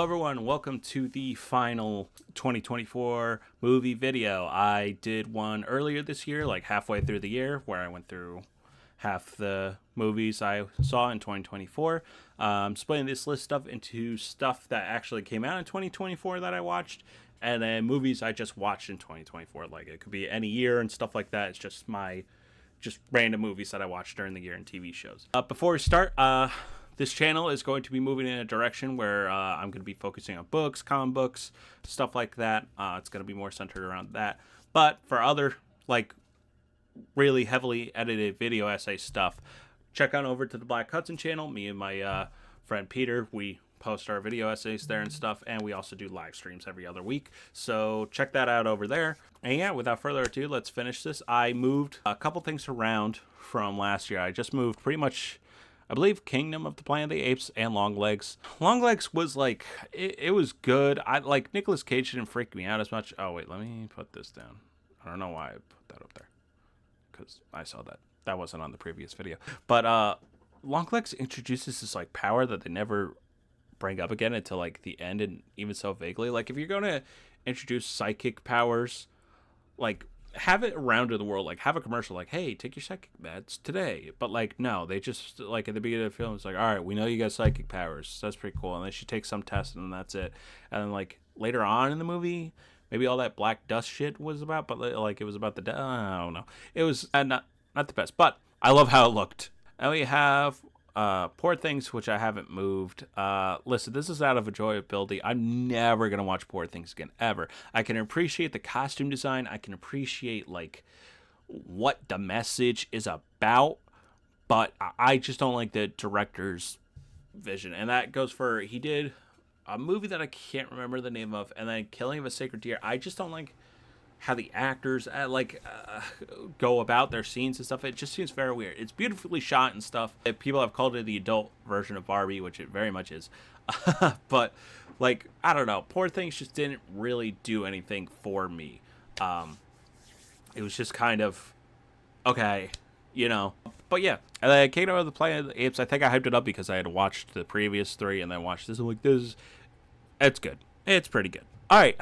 Hello everyone, welcome to the final 2024 movie video. I did one earlier this year, like halfway through the year, where I went through half the movies I saw in 2024. Splitting this list up into stuff that actually came out in 2024 that I watched, and then movies I just watched in 2024. Like it could be any year and stuff like that. It's just random movies that I watched during the year and TV shows. Before we start, this channel is going to be moving in a direction where I'm going to be focusing on books, comic books, stuff like that. It's going to be more centered around that. But for other, like, really heavily edited video essay stuff, check on over to the Black Hudson channel. Me and my friend Peter, we post our video essays there and stuff, and we also do live streams every other week. So check that out over there. And yeah, without further ado, let's finish this. I moved a couple things around from last year. I just moved pretty much, I believe, Kingdom of the Planet of the Apes and Longlegs. Longlegs was like, it was good. I like Nicolas Cage didn't freak me out as much. Oh wait, let me put this down. I don't know why I put that up there, because I saw that wasn't on the previous video. But Longlegs introduces this like power that they never bring up again until like the end, and even so vaguely. Like if you're gonna introduce psychic powers, like have it around to the world, like have a commercial like, hey, take your psychic meds today. But like no, they just, like at the beginning of the film, it's like, all right, we know you got psychic powers, that's pretty cool, and then she takes some test and then that's it. And then like later on in the movie, maybe all that black dust shit was about, but like it was about the I don't know, it was not the best, but I love how it looked. And we have Poor Things, which I haven't moved. Listen, this is out of enjoyability. I'm never gonna watch Poor Things again, ever. I can appreciate the costume design. I can appreciate like what the message is about, but I just don't like the director's vision. And that goes for, he did a movie that I can't remember the name of, and then Killing of a Sacred Deer. I just don't like how the actors go about their scenes and stuff. It just seems very weird. It's beautifully shot and stuff. People have called it the adult version of Barbie, which it very much is. But like, I don't know, Poor Things just didn't really do anything for me. It was just kind of okay, you know. But yeah, and then Kingdom of the Planet of the Apes, I think I hyped it up because I had watched the previous three and then watched this. I'm like, it's good. It's pretty good. All right,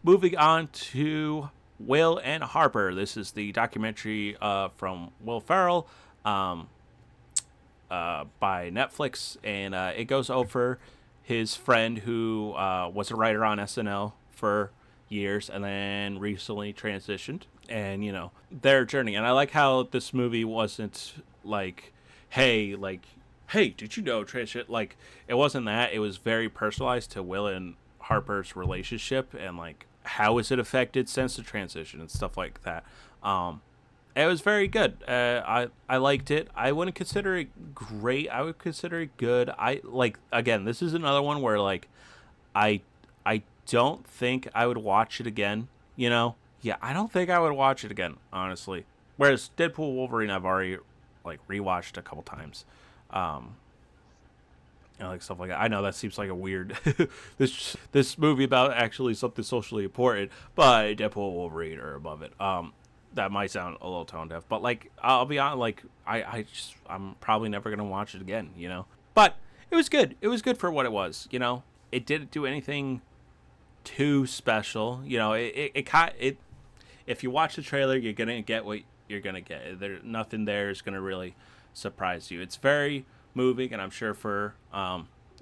moving on to Will and Harper. This is the documentary from Will Ferrell by Netflix, and it goes over his friend who was a writer on SNL for years and then recently transitioned, and you know, their journey. And I like how this movie wasn't like, hey, did you know transition? Like, it wasn't that. It was very personalized to Will and Harper's relationship and like how is it affected since the transition and stuff like that. It was very good. I liked it. I wouldn't consider it great. I would consider it good. I like, again, this is another one where like I don't think I would watch it again, you know? Yeah, I don't think I would watch it again, honestly. Whereas Deadpool Wolverine I've already like rewatched a couple times. And like stuff like that. I know that seems like a weird this movie about actually something socially important, but Deadpool Wolverine are above it. That might sound a little tone deaf, but like I'll be honest, like I'm probably never gonna watch it again, you know. But it was good. It was good for what it was, you know. It didn't do anything too special, you know. It if you watch the trailer, you're gonna get what you're gonna get. Nothing there is gonna really surprise you. It's very moving, and I'm sure for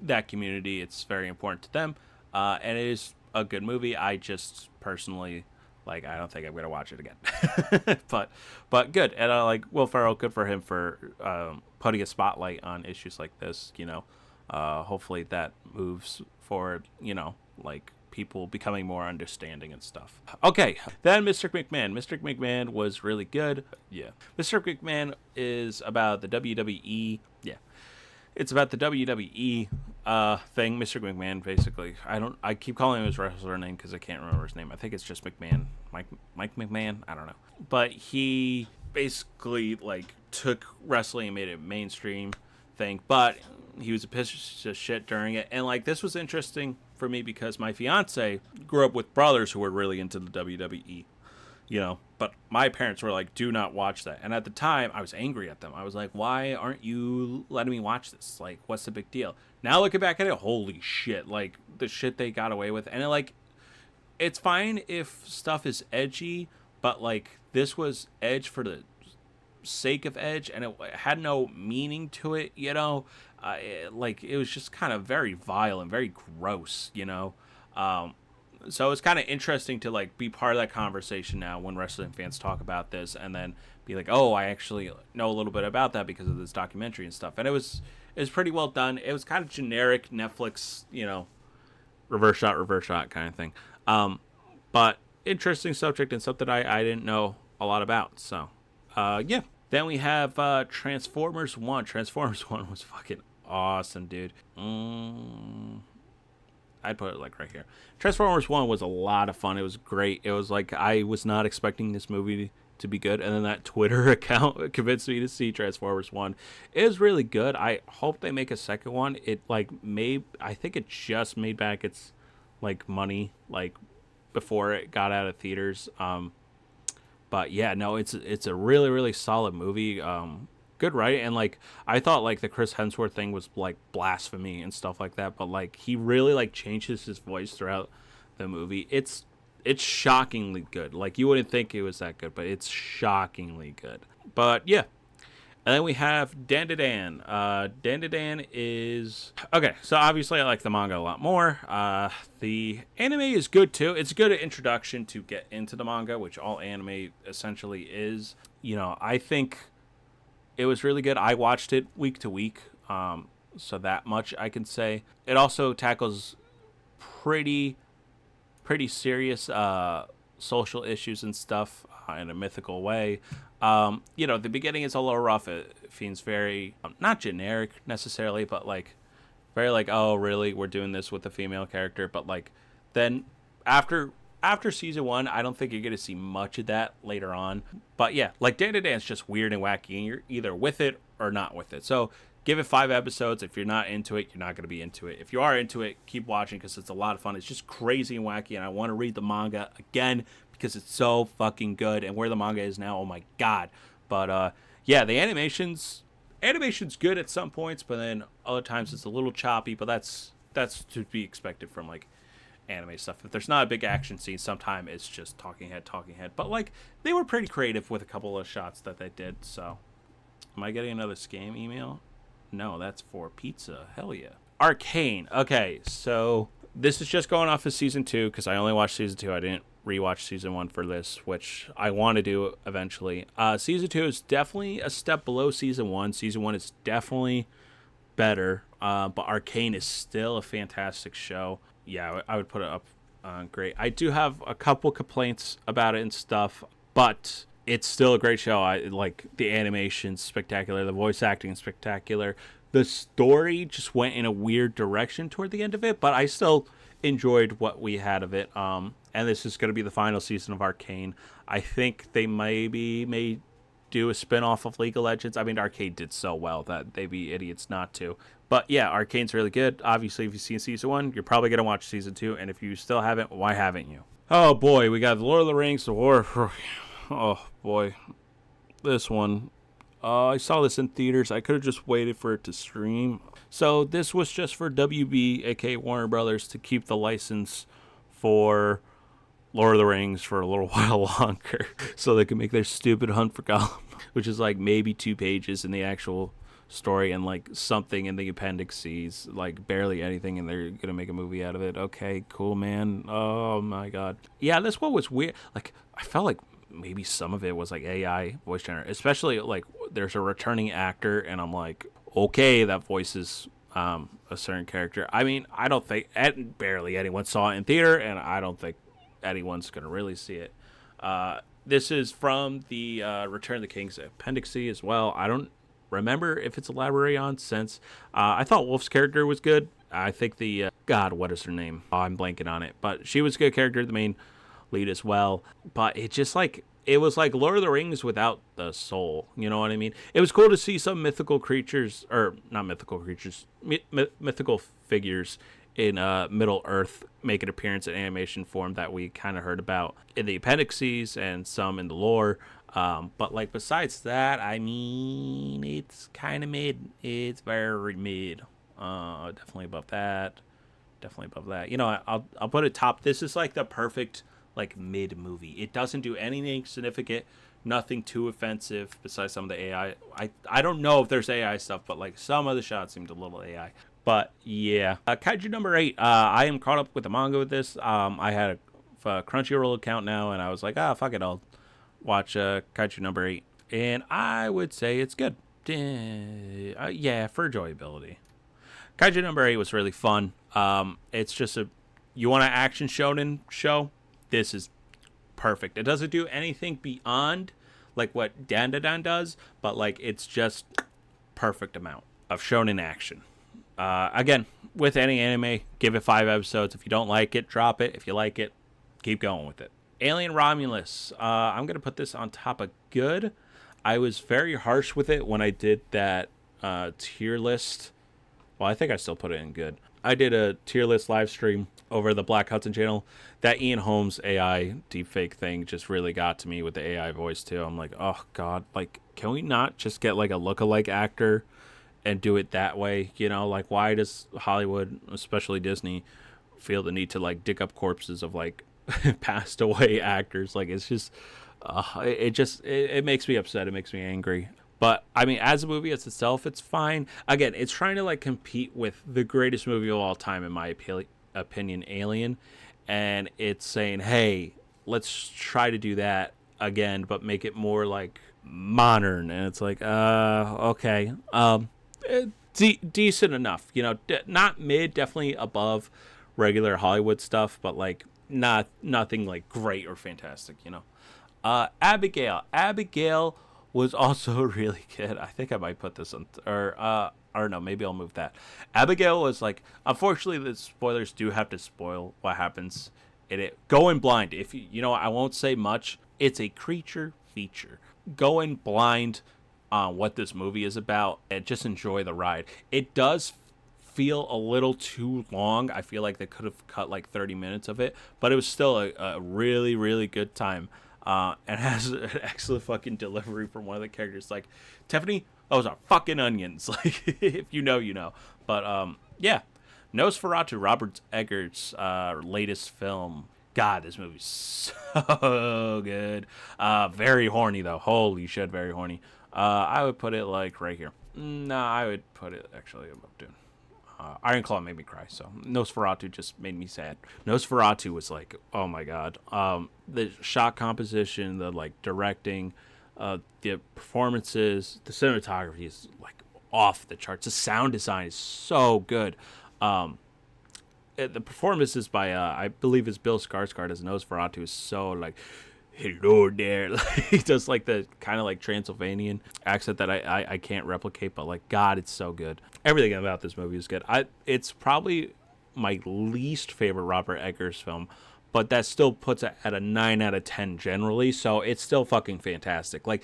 that community it's very important to them, and it is a good movie. I just personally, like, I don't think I'm gonna watch it again. but good. And I like Will Ferrell, good for him for putting a spotlight on issues like this, you know. Hopefully that moves forward, you know, like people becoming more understanding and stuff. Okay, then Mr. McMahon. Mr. McMahon was really good. Yeah, Mr. McMahon is about the WWE. Yeah, it's about the WWE thing. Mr. McMahon, basically. I keep calling him his wrestler name because I can't remember his name. I think it's just McMahon. Mike McMahon. I don't know. But he basically like took wrestling and made it a mainstream thing. But he was a piece of shit during it. And like, this was interesting for me because my fiance grew up with brothers who were really into the WWE. But my parents were like, do not watch that. And at the time, I was angry at them. I was like, why aren't you letting me watch this? Like, what's the big deal? Now looking back at it, holy shit, like the shit they got away with. And it's fine if stuff is edgy, but like this was edge for the sake of edge, and it had no meaning to it. It was just kind of very vile and very gross. So it's kind of interesting to like be part of that conversation now when wrestling fans talk about this, and then be like, oh, I actually know a little bit about that because of this documentary and stuff. And it was pretty well done. It was kind of generic Netflix, reverse shot kind of thing. But interesting subject and something I didn't know a lot about. So, yeah. Then we have Transformers 1. Transformers 1 was fucking awesome, dude. I'd put it like right here. Transformers 1 was a lot of fun. It was great. It was like I was not expecting this movie to be good. And then that Twitter account convinced me to see Transformers 1. It was really good. I hope they make a second one. I think it just made back its like money like before it got out of theaters. But yeah, no, it's a really, really solid movie. Good, right? And like I thought like the Chris Hemsworth thing was like blasphemy and stuff like that, but like he really like changes his voice throughout the movie. It's shockingly good. Like you wouldn't think it was that good, but it's shockingly good. But yeah. And then we have Dan to Dan. Dan to Dan is... Okay, so obviously I like the manga a lot more. The anime is good too. It's a good introduction to get into the manga, which all anime essentially is. I think it was really good. I watched it week to week, so that much I can say. It also tackles pretty serious social issues and stuff in a mythical way. The beginning is a little rough. It feels very not generic necessarily, but like very like, oh really, we're doing this with a female character. But like then after season 1, I don't think you're gonna see much of that later on. But yeah, like Day to Day is just weird and wacky, and you're either with it or not with it. So give it 5 episodes. If you're not into it, you're not gonna be into it. If you are into it, keep watching because it's a lot of fun. It's just crazy and wacky, and I want to read the manga again because it's so fucking good. And where the manga is now, oh my god. But yeah, the animation's good at some points, but then other times it's a little choppy. But that's to be expected from like anime stuff. If there's not a big action scene, sometimes it's just talking head. But like they were pretty creative with a couple of shots that they did. So am I getting another scam email? No, that's for pizza. Hell yeah. Arcane. Okay, so this is just going off of season 2 because I only watched season 2. I didn't rewatch season 1 for this, which I want to do eventually. Season 2 is definitely a step below season 1. Season 1 is definitely better, but Arcane is still a fantastic show. Yeah, I would put it up great. I do have a couple complaints about it and stuff, but it's still a great show. I like the animation's spectacular, the voice acting is spectacular. The story just went in a weird direction toward the end of it, but I still enjoyed what we had of it. And this is going to be the final season of Arcane. I think they may do a spin-off of League of Legends. I mean, Arcane did so well that they'd be idiots not to. But yeah, Arcane's really good. Obviously, if you've seen season 1, you're probably going to watch season 2. And if you still haven't, why haven't you? Oh boy, we got The Lord of the Rings, The War. Oh boy, this one. I saw this in theaters. I could have just waited for it to stream. So this was just for WB, aka Warner Brothers, to keep the license for Lord of the Rings for a little while longer, so they can make their stupid Hunt for Gollum, which is like maybe 2 pages in the actual story and like something in the appendices, like barely anything, and they're gonna make a movie out of it. Okay, cool, man. Oh my god. Yeah, this one was weird. Like I felt like maybe some of it was like AI voice generated, especially like there's a returning actor, and I'm like, okay, that voices a certain character. I mean, I don't think barely anyone saw it in theater, and I don't think anyone's gonna really see it. This is from the Return of the King's appendix as well. I don't remember if it's elaborated on since. I thought Wolf's character was good. I think the God, what is her name? Oh, I'm blanking on it, but she was a good character, the main lead as well. But it just like it was like Lord of the Rings without the soul. You know what I mean? It was cool to see some mythical creatures, or not mythical creatures, mythical figures in Middle Earth make an appearance in animation form that we kind of heard about in the appendices and some in the lore. But like besides that, I mean, it's kind of mid. It's very mid. Definitely above that. Definitely above that. You know, I'll put it top. This is like the perfect like mid movie. It doesn't do anything significant. Nothing too offensive besides some of the AI. I don't know if there's AI stuff, but like some of the shots seemed a little AI. But yeah, Kaiju number 8. I am caught up with the manga with this. I had a Crunchyroll account now, and I was like, fuck it, I'll watch Kaiju number 8, and I would say it's good. Yeah, for enjoyability. Kaiju number 8 was really fun. It's just you want an action shonen show? This is perfect. It doesn't do anything beyond like what Dandadan does, but like it's just perfect amount of shonen action. Again, with any anime, give it 5 episodes. If you don't like it, drop it. If you like it, keep going with it. Alien Romulus. I'm going to put this on top of good. I was very harsh with it when I did that tier list. Well, I think I still put it in good. I did a tier list live stream over the Black Hudson channel. That Ian Holmes AI deepfake thing just really got to me with the AI voice too. I'm like, oh God, like, can we not just get like a lookalike actor and do it that way? You know, like, why does Hollywood, especially Disney, feel the need to like dig up corpses of like passed away actors? Like, it's just, it makes me upset. It makes me angry. But I mean, as a movie as itself, it's fine. Again, it's trying to like compete with the greatest movie of all time, in my opinion, Alien, and it's saying, hey, let's try to do that again, but make it more like modern. And it's like, okay, decent enough, you know, not mid, definitely above regular Hollywood stuff, but like nothing like great or fantastic, you know. Abigail was also really good. I think I might put this on, or no, maybe I'll move that. Abigail was like, unfortunately, the spoilers do have to spoil what happens in it. Go in blind. If you know, I won't say much. It's a creature feature. Go in blind on what this movie is about and just enjoy the ride. It does feel a little too long. I feel like they could have cut like 30 minutes of it, but it was still a really, really good time. And has an excellent fucking delivery from one of the characters. Like, Tiffany, those are fucking onions. Like, if you know, you know. But, yeah. Nosferatu, Robert Eggers' latest film. God, this movie's so good. Very horny, though. Holy shit, very horny. I would put it, like, right here. No, I would put it, actually, above Dune. Iron Claw made me cry, so Nosferatu just made me sad. Nosferatu was like, oh my God. The shot composition, the like directing, the performances, the cinematography is like off the charts. The sound design is so good. The performances by I believe it's Bill Skarsgård as Nosferatu is so like, hello there. Like, he does like the kind of like Transylvanian accent that I can't replicate, but like, God, it's so good. Everything about this movie is good. It's probably my least favorite Robert Eggers film, but that still puts it at a 9 out of 10 generally, so it's still fucking fantastic. Like,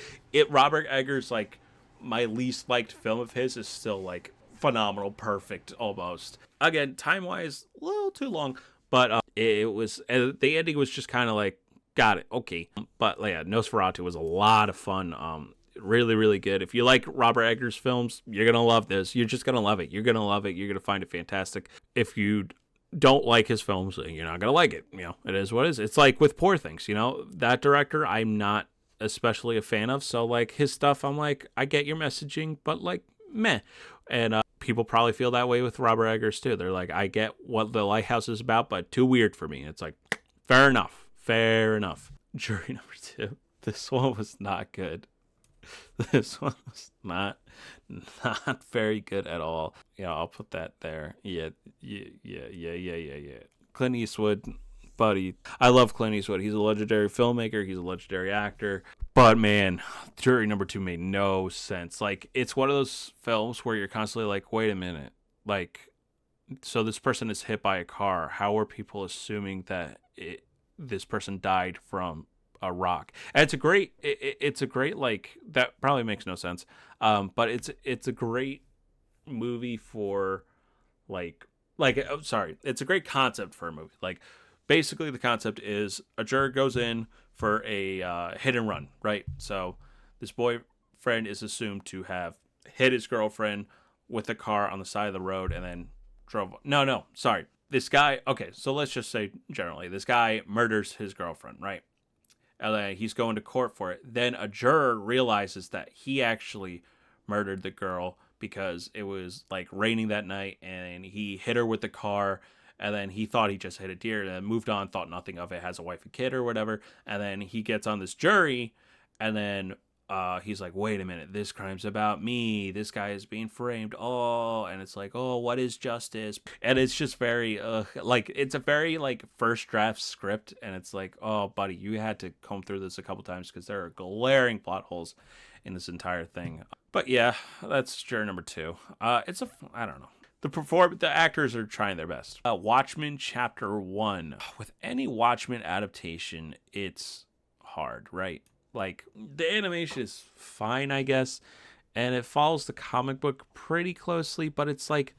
Robert Eggers, like, my least liked film of his is still like phenomenal, perfect almost. Again, time-wise, a little too long, but it was, the ending was just kind of like, got it, okay. But yeah, Nosferatu was a lot of fun. Really, really good. If you like Robert Eggers films, you're gonna love this. You're just gonna love it. You're gonna love it. You're gonna find it fantastic. If you don't like his films, you're not gonna like it. You know, it is what it is. It's like with Poor Things. You know, that director I'm not especially a fan of. So like his stuff, I'm like, I get your messaging, but like, meh. And people probably feel that way with Robert Eggers too. They're like, I get what The Lighthouse is about, but too weird for me. It's like, fair enough. Fair enough. Jury number 2. This one was not good. This one was not very good at all. Yeah, I'll put that there. Yeah. Clint Eastwood, buddy. I love Clint Eastwood. He's a legendary filmmaker. He's a legendary actor. But man, Jury number 2 made no sense. Like, it's one of those films where you're constantly like, wait a minute. Like, so this person is hit by a car. How are people assuming that this person died from a rock? And it's a great like, that probably makes no sense, but it's a great movie for like like, oh, sorry, it's a great concept for a movie. Like, basically, the concept is a juror goes in for a hit and run, right? So this boyfriend is assumed to have hit his girlfriend with a car on the side of the road and then drove. No, sorry. This guy, okay, so let's just say generally, this guy murders his girlfriend, right? And then he's going to court for it. Then a juror realizes that he actually murdered the girl because it was like raining that night and he hit her with the car, and then he thought he just hit a deer and then moved on, thought nothing of it, has a wife and kid or whatever. And then he gets on this jury, and then he's like, wait a minute, this crime's about me. This guy is being framed. Oh, and it's like, oh, what is justice? And it's just very, like, it's a very, like, first draft script. And it's like, oh, buddy, you had to comb through this a couple times because there are glaring plot holes in this entire thing. But yeah, that's juror number 2. I don't know. The actors are trying their best. Watchmen Chapter 1. With any Watchmen adaptation, it's hard, right? Like, the animation is fine, I guess, and it follows the comic book pretty closely, but it's like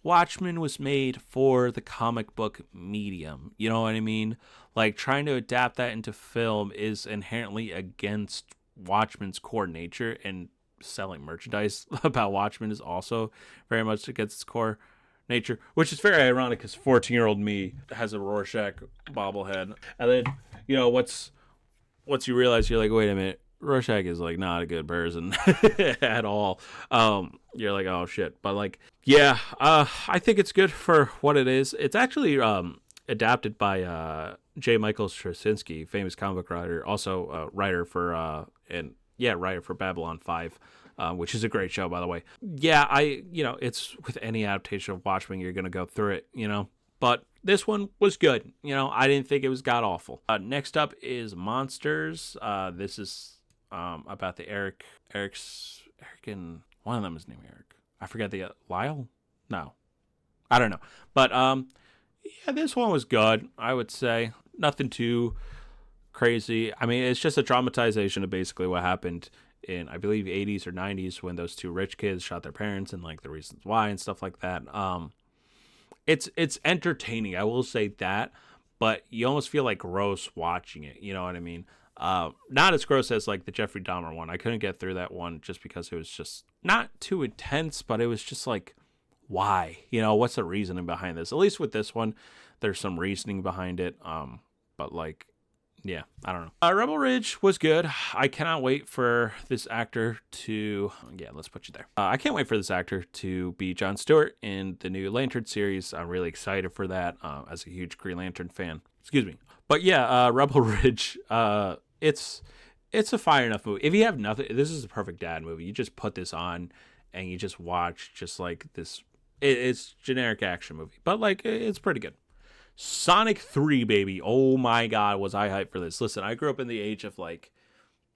Watchmen was made for the comic book medium. You know what I mean? Like, trying to adapt that into film is inherently against Watchmen's core nature, and selling merchandise about Watchmen is also very much against its core nature, which is very ironic because 14-year-old me has a Rorschach bobblehead. And then, once you realize, you're like, wait a minute, Rorschach is like not a good person at all. You're like, oh shit. But like, yeah, I think it's good for what it is. It's actually adapted by J. Michael Straczynski, famous comic book writer, also writer for writer for Babylon 5. Which is a great show, by the way. Yeah, it's with any adaptation of Watchmen, you're going to go through it, But this one was good. I didn't think it was god awful. Next up is Monsters. This is about the Eric and one of them is named Eric. I forget Lyle? No. I don't know. But yeah, this one was good, I would say. Nothing too crazy. I mean, it's just a dramatization of basically what happened in, I believe, 80s or 90s when those two rich kids shot their parents and like the reasons why and stuff like that. It's entertaining, I will say that, but you almost feel like gross watching it. You know what I mean? Not as gross as like the Jeffrey Dahmer one. I couldn't get through that one just because it was just not too intense, but it was just like, why? What's the reasoning behind this? At least with this one, there's some reasoning behind it. But like, yeah, I don't know. Rebel Ridge was good. I cannot wait for this actor to... Yeah, let's put you there. I can't wait for this actor to be Jon Stewart in the new Lantern series. I'm really excited for that as a huge Green Lantern fan. Excuse me. But yeah, Rebel Ridge, it's a fine enough movie. If you have nothing... This is a perfect dad movie. You just put this on and you just watch just like this... It's generic action movie. But like, it's pretty good. Sonic 3, baby. Oh my god, was I hyped for this. Listen, I grew up in the age of like,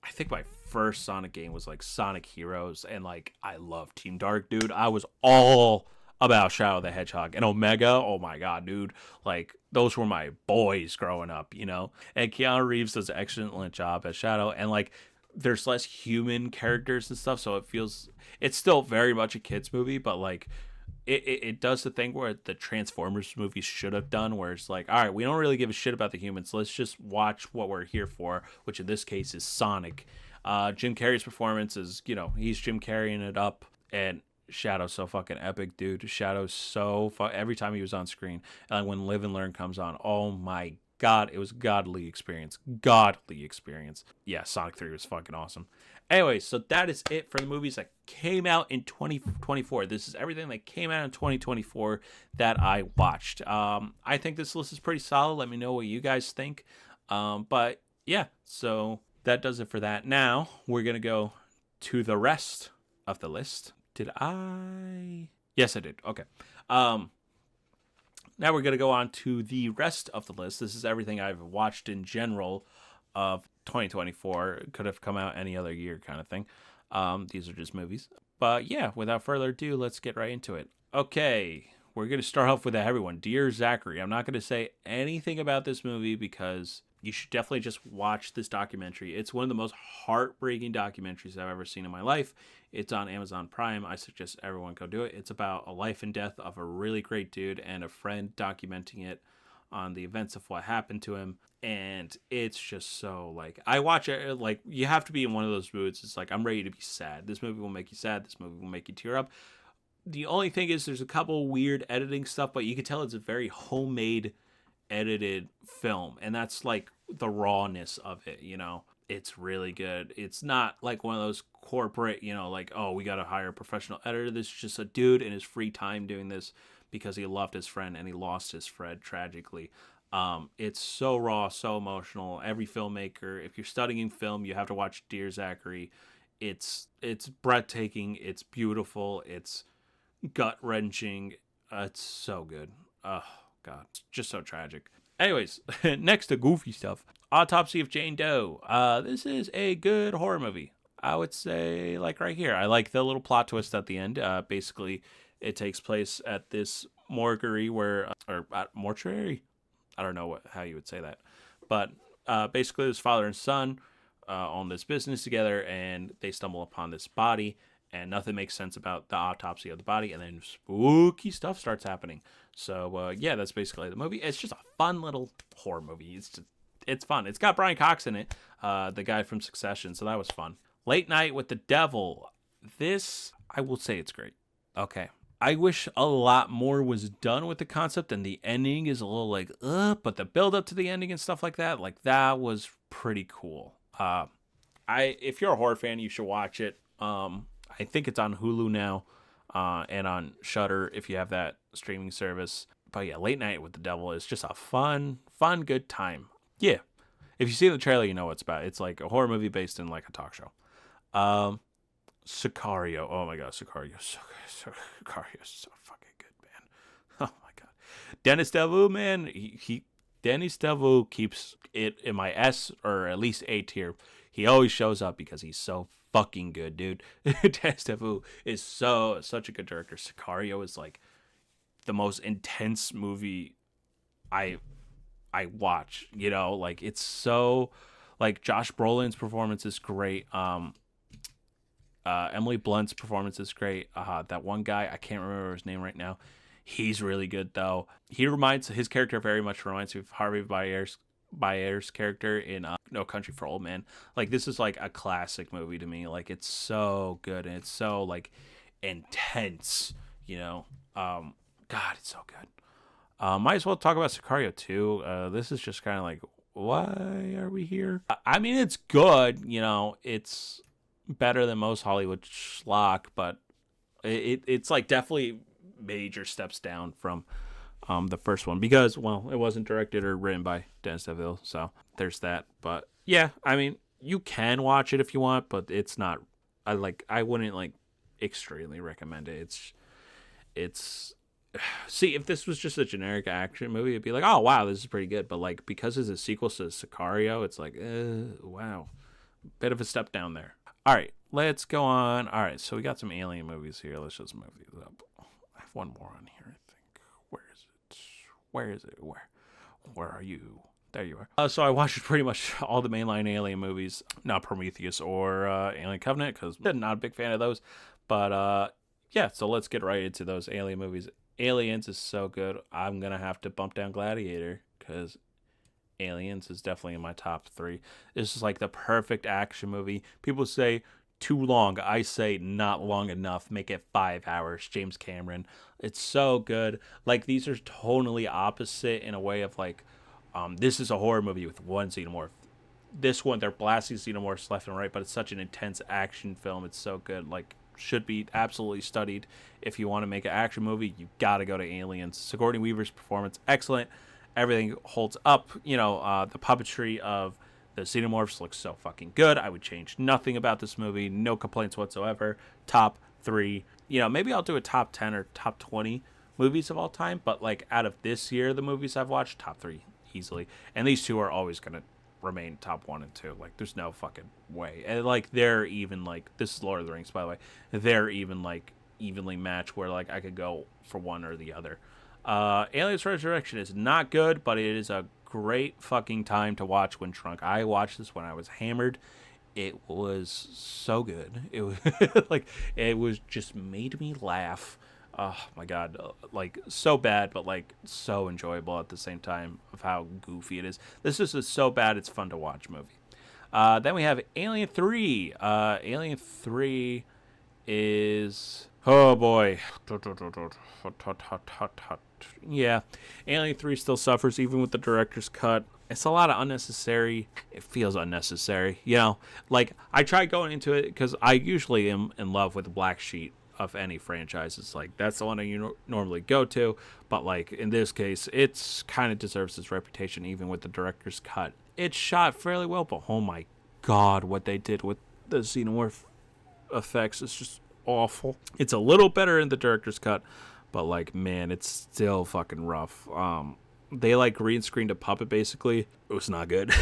I think my first Sonic game was like Sonic Heroes, and like I love Team Dark, dude. I was all about Shadow the Hedgehog and Omega. Oh my god, dude. Like, those were my boys growing up, And Keanu Reeves does an excellent job as Shadow, and like there's less human characters and stuff, so it's still very much a kids movie, but like it does the thing where the Transformers movies should have done, where it's like, all right, we don't really give a shit about the humans. Let's just watch what we're here for, which in this case is Sonic. Jim Carrey's performance is, he's Jim Carreying it up, and Shadow's so fucking epic, dude. Shadow's so every time he was on screen, and when Live and Learn comes on, oh my god, it was godly experience. Yeah, Sonic 3 was fucking awesome. Anyway, so that is it for the movies that came out in 2024. This is everything that came out in 2024 that I watched. I think this list is pretty solid. Let me know what you guys think. But yeah, so that does it for that. Now we're going to go to the rest of the list. Did I? Yes, I did. Okay. Now we're going to go on to the rest of the list. This is everything I've watched in general of 2024. It could have come out any other year kind of thing. These are just movies. But yeah, without further ado, let's get right into it. Okay, we're going to start off with a heavy one. Dear Zachary. I'm not going to say anything about this movie because You should definitely just watch this documentary. It's one of the most heartbreaking documentaries I've ever seen in my life. It's on Amazon Prime. I suggest everyone go do it. It's about a life and death of a really great dude and a friend documenting it on the events of what happened to him. And it's just so, like, I watch it, like, you have to be in one of those moods. It's like, I'm ready to be sad. This movie will make you sad. This movie will make you tear up. The only thing is there's a couple weird editing stuff, but you can tell it's a very homemade edited film, and that's like the rawness of it. It's really good. It's not like one of those corporate, like, oh, we gotta hire a professional editor. This is just a dude in his free time doing this because he loved his friend and he lost his friend tragically. It's so raw, so emotional. Every filmmaker, if you're studying film, you have to watch Dear Zachary. It's breathtaking, it's beautiful, it's gut wrenching. It's so good. Oh God, it's just so tragic. Anyways, next to goofy stuff. Autopsy of Jane Doe. This is a good horror movie. I would say, like, right here. I like the little plot twist at the end. Basically, it takes place at this mortuary mortuary. I don't know how you would say that, but basically, this father and son own this business together, and they stumble upon this body. And nothing makes sense about the autopsy of the body, and then spooky stuff starts happening. So, yeah, that's basically the movie. It's just a fun little horror movie. It's fun. It's got Brian Cox in it, the guy from Succession, so that was fun. Late Night with the Devil. This, I will say it's great. Okay. I wish a lot more was done with the concept, and the ending is a little like, but the build up to the ending and stuff like that was pretty cool. If you're a horror fan, you should watch it. I think it's on Hulu now, and on Shudder if you have that streaming service. But yeah, Late Night with the Devil is just a fun, good time. Yeah. If you see the trailer, you know what it's about. It's like a horror movie based in like a talk show. Sicario. Oh my God, Sicario. Sicario is so fucking good, man. Oh my God. Dennis Devoux, man. Dennis Devoux keeps it in my S or at least A tier. He always shows up because he's so fucking good, dude. Dennis Devoux is such a good director. Sicario is like the most intense movie I watch. Like, it's so, like, Josh Brolin's performance is great. Emily Blunt's performance is great. That one guy, I can't remember his name right now. He's really good though. His character very much reminds me of Harvey Bier's character in No Country for Old Men. Like, this is like a classic movie to me. Like, it's so good and it's so like intense. God, it's so good. Might as well talk about Sicario too. This is just kind of like, why are we here? I mean, it's good. It's better than most Hollywood schlock, but it's like definitely major steps down from the first one because, well, it wasn't directed or written by Dennis Devoux, so there's that. But yeah, I mean, you can watch it if you want, but it's not. I wouldn't like extremely recommend it. It's see, if this was just a generic action movie, it'd be like, oh wow, this is pretty good. But like, because it's a sequel to Sicario, it's like, wow, bit of a step down there. All right, let's go on. All right, so we got some alien movies here. Let's just move these up. I have one more on here, I think. Where is it? Where are you? There you are. So I watched pretty much all the mainline alien movies. Not Prometheus or Alien Covenant, because I'm not a big fan of those. But yeah, so let's get right into those alien movies. Aliens is so good. I'm going to have to bump down Gladiator, because Aliens is definitely in my top 3. This is like the perfect action movie. People say too long. I say not long enough. Make it 5 hours. James Cameron. It's so good. Like, these are tonally opposite in a way of like, this is a horror movie with one xenomorph. This one, they're blasting xenomorphs left and right, but it's such an intense action film. It's so good. Like, should be absolutely studied. If you want to make an action movie, you got to go to Aliens. Sigourney Weaver's performance, excellent. Everything holds up. The puppetry of the xenomorphs looks so fucking good. I would change nothing about this movie. No complaints whatsoever. Top 3. Maybe I'll do a top 10 or top 20 movies of all time. But like, out of this year, the movies I've watched, top 3 easily. And these two are always going to remain top 1 and 2. Like, there's no fucking way. And like, they're even like, this is Lord of the Rings, by the way. They're even like evenly matched where like I could go for one or the other. Aliens Resurrection is not good, but it is a great fucking time to watch when drunk. I watched this when I was hammered. It was so good. It was like it was just made me laugh. Oh my god, like so bad, but like so enjoyable at the same time of how goofy it is. This is a so bad it's fun to watch movie. Then we have Alien 3. Alien 3 is... Oh, boy. Yeah, Alien 3 still suffers even with the director's cut. It's a lot of unnecessary... It feels unnecessary. You know, like, I tried going into it because I usually am in love with the black sheet of any franchise. It's like, that's the one I normally go to. But, like, in this case, it's kind of deserves its reputation even with the director's cut. It's shot fairly well, but oh my god, what they did with the xenomorph effects is just awful. It's a little better in the director's cut, but like, man, it's still fucking rough. They like green screened a puppet basically. It was not good.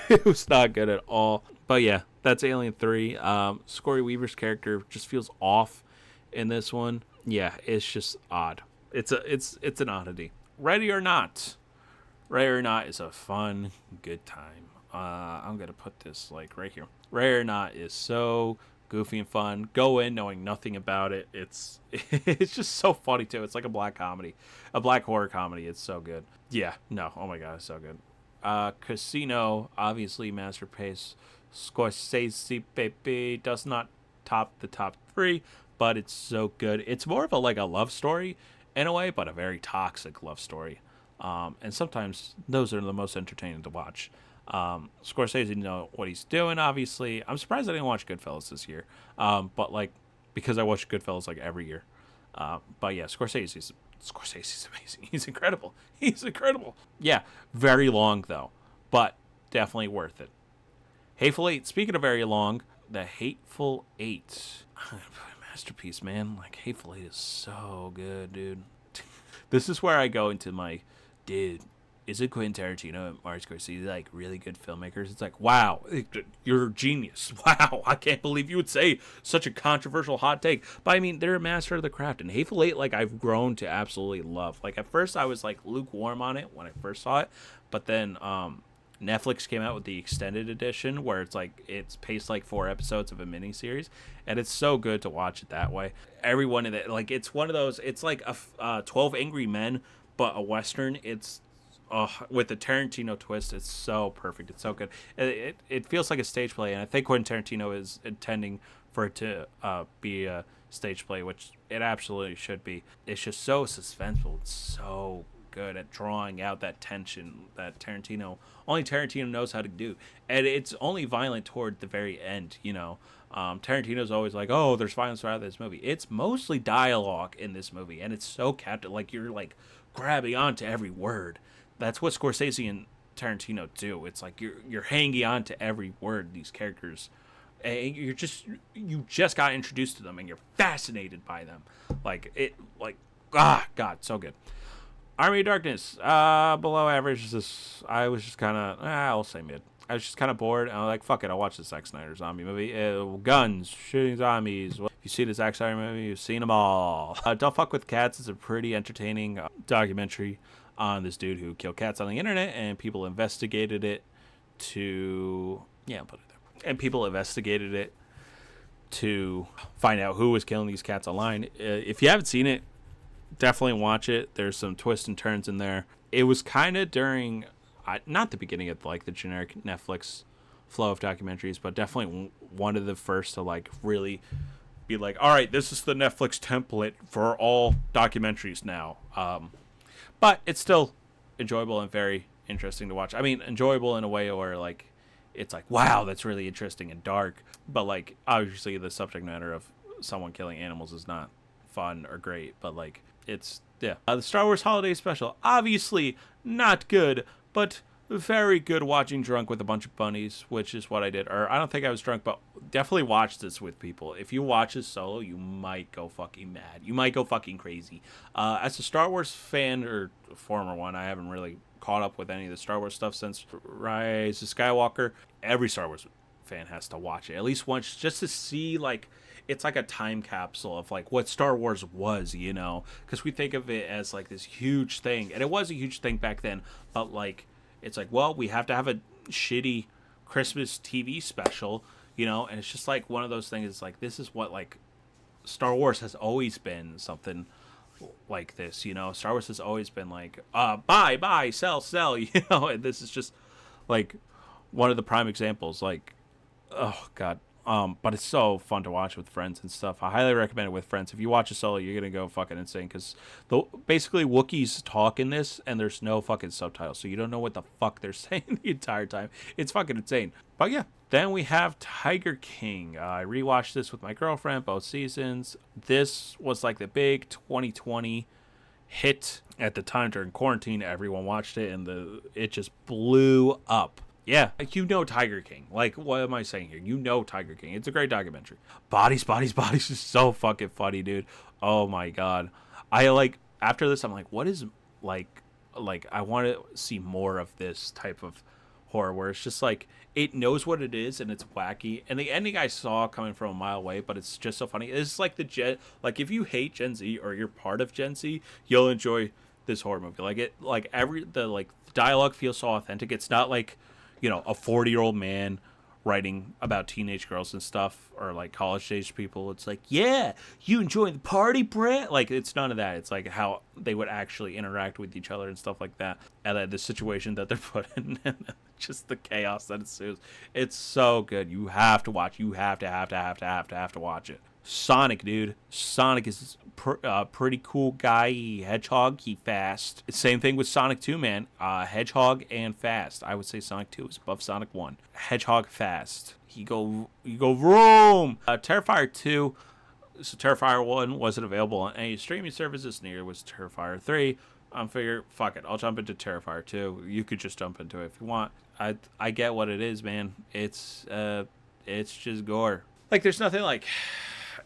It was not good at all. But yeah, that's Alien 3. Scotty Weaver's character just feels off in this one. Yeah, it's just odd. It's an oddity. Ready or Not. Ready or Not is a fun, good time. I'm going to put this like right here. Ready or Not is so goofy and fun. Go in knowing nothing about it. It's just so funny too. It's like a black comedy, a black horror comedy. It's so good. Yeah, no, oh my god, it's so good. Casino, obviously masterpiece. Scorsese, baby, does not top the top 3, but it's so good. It's more of a like a love story in a way, but a very toxic love story. And sometimes those are the most entertaining to watch. Scorsese know what he's doing, obviously. I'm surprised I didn't watch Goodfellas this year. But like, because I watch Goodfellas like every year. But yeah, Scorsese's amazing. He's incredible. He's incredible. Yeah, very long though, but definitely worth it. Hateful Eight. Speaking of very long, The Hateful Eight. Masterpiece, man. Like, Hateful Eight is so good, dude. This is where I go into my, dude, is it Quentin Tarantino and Martin Scorsese like really good filmmakers? It's like, wow, you're a genius. Wow, I can't believe you would say such a controversial hot take. But I mean, they're a master of the craft. And Hateful Eight, like, I've grown to absolutely love. Like, at first I was like lukewarm on it when I first saw it, but then Netflix came out with the extended edition where it's like it's paced like 4 episodes of a miniseries, and it's so good to watch it that way. Everyone in it, like, it's one of those. It's like a 12 Angry Men, but a western. It's with the Tarantino twist. It's so perfect. It's so good. It feels like a stage play, and I think Quentin Tarantino is intending for it to be a stage play, which it absolutely should be. It's just so suspenseful. It's so good at drawing out that tension that only Tarantino knows how to do, and it's only violent toward the very end. You know, Tarantino's always like, oh, there's violence throughout this movie. It's mostly dialogue in this movie, and it's so captive. Like, you're like grabbing onto every word. That's what Scorsese and Tarantino do. It's like you're hanging on to every word. These characters, and you just got introduced to them, and you're fascinated by them. God, so good. Army of Darkness, below average. I was just kind of, I'll say mid. I was just kind of bored, and I was like, fuck it, I'll watch the Zack Snyder zombie movie. Guns, shooting zombies. If you see the Zack Snyder movie, you've seen them all. Don't Fuck with Cats is a pretty entertaining documentary on this dude who killed cats on the internet, and people investigated it to, I'll put it there. And people investigated it to find out who was killing these cats online. If you haven't seen it, definitely watch it. There's some twists and turns in there. It was kind of during, not the beginning of like the generic Netflix flow of documentaries, but definitely one of the first to like really be like, all right, this is the Netflix template for all documentaries now. But it's still enjoyable and very interesting to watch. I mean, enjoyable in a way where like it's like, wow, that's really interesting and dark. But like, obviously the subject matter of someone killing animals is not fun or great, but like, it's, yeah. The Star Wars Holiday Special, obviously not good, but very good watching drunk with a bunch of bunnies, which is what I did. Or I don't think I was drunk, but definitely watch this with people. If you watch this solo, you might go fucking mad. You might go fucking crazy. As a Star Wars fan, or former one, I haven't really caught up with any of the Star Wars stuff since Rise of Skywalker. Every Star Wars fan has to watch it at least once, just to see, like, it's like a time capsule of like what Star Wars was, you know, because we think of it as like this huge thing, and it was a huge thing back then, but like it's like, well, we have to have a shitty Christmas TV special, and it's just like one of those things. It's like, this is what, like, Star Wars has always been something like this, Star Wars has always been like, buy, sell, and this is just like one of the prime examples. Like, oh god. But it's so fun to watch with friends and stuff. I highly recommend it with friends. If you watch a solo, you're gonna go fucking insane, because basically Wookiees talk in this, and there's no fucking subtitles, so you don't know what the fuck they're saying the entire time. It's fucking insane. But yeah, then we have Tiger King. I rewatched this with my girlfriend, both seasons. This was like the big 2020 hit at the time during quarantine. Everyone watched it, and it just blew up. Yeah, Tiger King. Like, what am I saying here? Tiger King. It's a great documentary. Bodies is so fucking funny, dude. Oh my god. After this, I'm like, what is, like, I want to see more of this type of horror where it's just like, it knows what it is and it's wacky. And the ending I saw coming from a mile away, but it's just so funny. It's like if you hate Gen Z or you're part of Gen Z, you'll enjoy this horror movie. The dialogue feels so authentic. It's not like, a 40-year-old man writing about teenage girls and stuff, or like college age people. It's like, yeah, you enjoying the party, Brett? Like, it's none of that. It's like how they would actually interact with each other and stuff like that, and the situation that they're put in, and just the chaos that ensues. It's so good. You have to watch. You have to watch it. Sonic, dude. Sonic is pretty cool guy. Hedgehog, he fast. Same thing with Sonic 2, man. Hedgehog and fast. I would say Sonic 2 is above Sonic 1. Hedgehog fast. You go vroom. Terrifier 2. So Terrifier 1 wasn't available on any streaming services. Neither was Terrifier 3. I'm figure, fuck it. I'll jump into Terrifier 2. You could just jump into it if you want. I get what it is, man. It's just gore. Like, there's nothing like...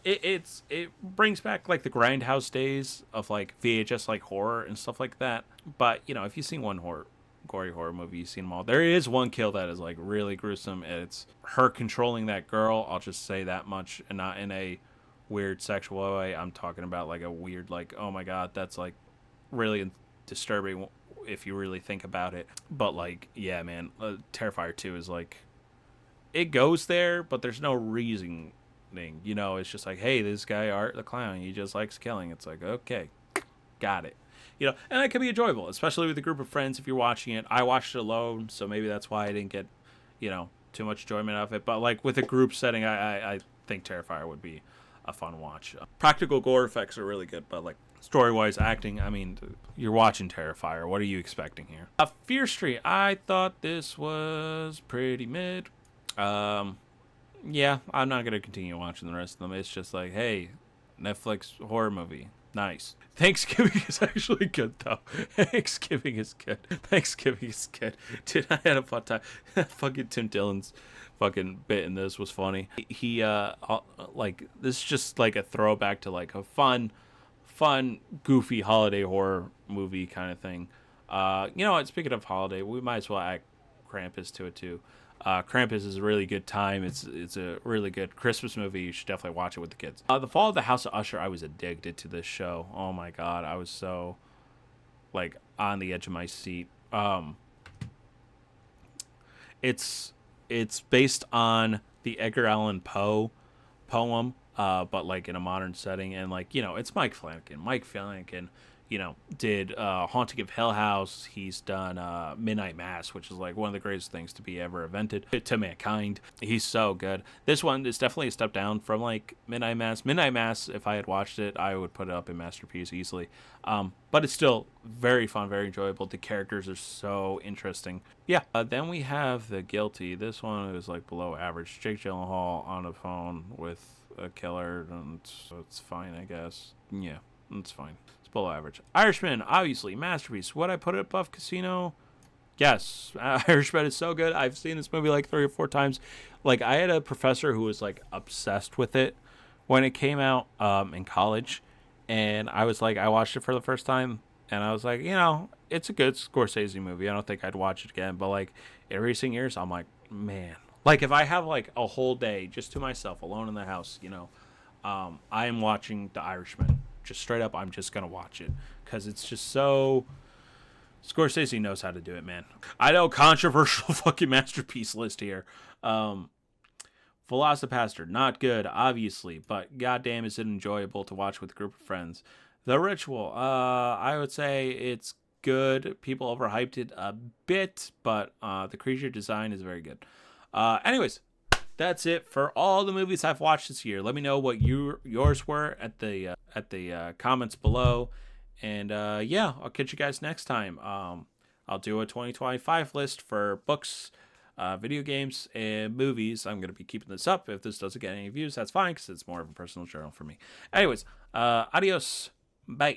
It brings back like the Grindhouse days of like VHS like horror and stuff like that. But if you've seen one gory horror movie, you've seen them all. There is one kill that is like really gruesome. It's her controlling that girl. I'll just say that much, and not in a weird sexual way. I'm talking about like a weird, like, oh my god, that's like really disturbing if you really think about it. But like, yeah, man, Terrifier 2 is like, it goes there, but there's no reason. It's just like, hey, this guy Art the Clown, he just likes killing. It's like, okay, got it. And it can be enjoyable, especially with a group of friends. If you're watching it, I watched it alone, so maybe that's why I didn't get too much enjoyment out of it. But like with a group setting, I think Terrifier would be a fun watch. Practical gore effects are really good, but like story-wise, acting, I mean, you're watching Terrifier. What are you expecting here? Fear Street, I thought this was pretty mid. Yeah, I'm not going to continue watching the rest of them. It's just like, hey, Netflix horror movie. Nice. Thanksgiving is actually good, though. Thanksgiving is good. Dude, I had a fun time. Fucking Tim Dillon's fucking bit in this was funny. He, like, this is just like a throwback to like a fun, goofy holiday horror movie kind of thing. You know what? Speaking of holiday, we might as well add Krampus to it, too. Krampus is a really good time. It's a really good Christmas movie. You should definitely watch it with the kids. The Fall of the House of Usher, I was addicted to this show. Oh my god, I was so like on the edge of my seat. It's based on the Edgar Allan Poe poem, but like in a modern setting, and like it's Mike Flanagan. Did Haunting of Hill House. He's done Midnight Mass, which is like one of the greatest things to be ever invented to mankind. He's so good. This one is definitely a step down from like Midnight Mass. Midnight Mass, if I had watched it, I would put it up in Masterpiece easily. But it's still very fun, very enjoyable. The characters are so interesting. Yeah. Then we have The Guilty. This one is like below average. Jake Gyllenhaal on the phone with a killer, and so it's fine, I guess. Yeah, it's fine. Below average. Irishman, obviously, masterpiece. Would I put it above Casino? Yes. Irishman is so good. I've seen this movie like 3 or 4 times. Like, I had a professor who was like obsessed with it when it came out in college, and I was like, I watched it for the first time, and I was like, it's a good Scorsese movie. I don't think I'd watch it again, but like in recent years, I'm like, man, like if I have like a whole day just to myself alone in the house, I am watching The Irishman. Just straight up, I'm just gonna watch it because it's just so Scorsese knows how to do it, man. I know, controversial fucking masterpiece list here. Velocipaster, not good, obviously, but goddamn is it enjoyable to watch with a group of friends. The Ritual, I would say it's good. People overhyped it a bit, but the creature design is very good. Anyways, that's it for all the movies I've watched this year. Let me know what yours were at the comments below, and yeah, I'll catch you guys next time. I'll do a 2025 list for books, video games, and movies. I'm going to be keeping this up. If this doesn't get any views, that's fine, because it's more of a personal journal for me. Anyways, adios. Bye.